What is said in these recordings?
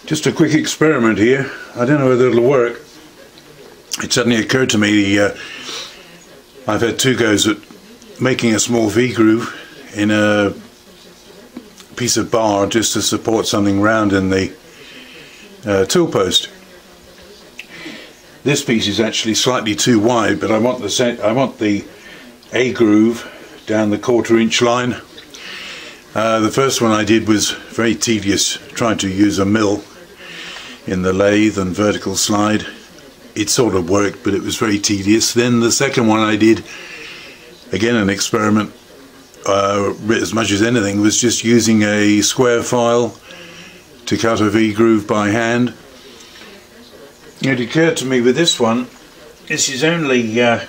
Just a quick experiment here. I don't know whether it'll work. It suddenly occurred to me I've had two goes at making a small V-groove in a piece of bar just to support something round in the tool post. This piece is actually slightly too wide, but I want the A groove down the 1/4 inch line. The first one I did was very tedious, trying to use a mill in the lathe and vertical slide. It sort of worked, but it was very tedious. Then the second one I did, again an experiment, as much as anything, was just using a square file to cut a V groove by hand. It occurred to me with this one, this is only, I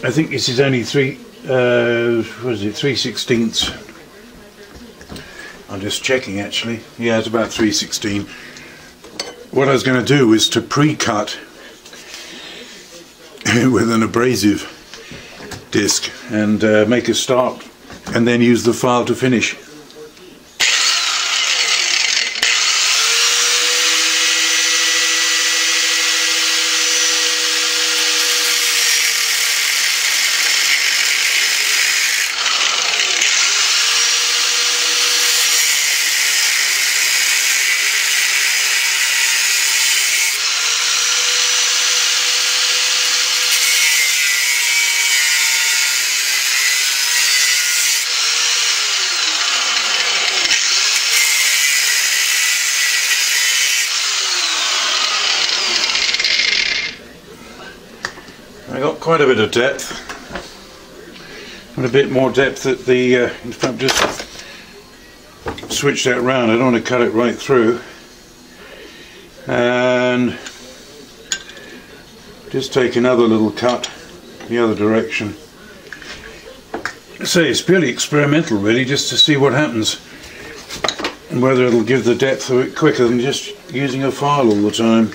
think this is only 3/16. I'm just checking actually. Yeah, it's about 3/16. What I was going to do is to pre-cut with an abrasive disc and make a start, and then use the file to finish. I got quite a bit of depth, and a bit more depth at the, in fact just switch that round, I don't want to cut it right through, and just take another little cut the other direction. So it's purely experimental really, just to see what happens and whether it'll give the depth of it quicker than just using a file all the time.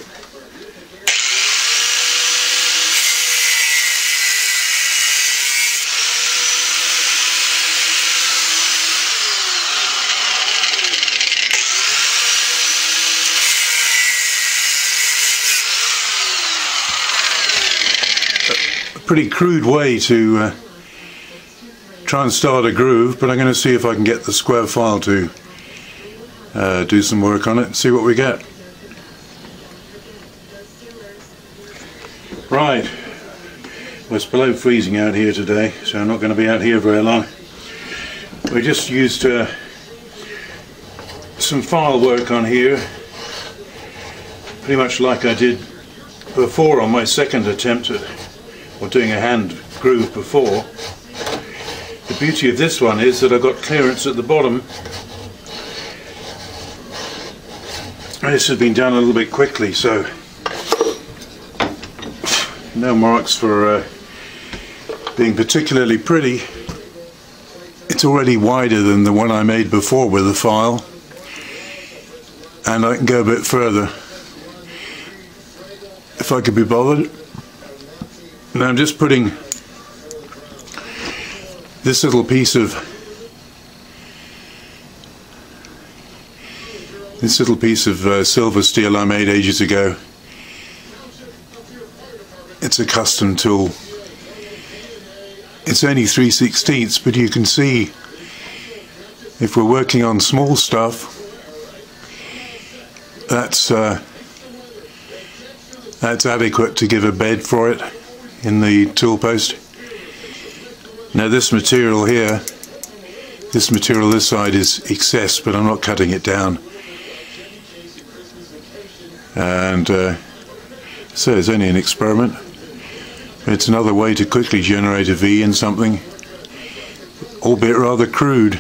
Pretty crude way to try and start a groove, but I'm going to see if I can get the square file to do some work on it and see what we get. Right, well, it's below freezing out here today, so I'm not going to be out here very long. We just used some file work on here, pretty much like I did before on my second attempt at doing a hand groove before. The beauty of this one is that I've got clearance at the bottom, and this has been done a little bit quickly, so no marks for being particularly pretty. It's already wider than the one I made before with the file, and I can go a bit further if I could be bothered. Now I'm just putting this little piece of silver steel I made ages ago. It's a custom tool. It's only 3/16, but you can see if we're working on small stuff, that's adequate to give a bed for it in the tool post. Now this material here, this side is excess, but I'm not cutting it down. And so it's only an experiment. It's another way to quickly generate a V in something, albeit rather crude.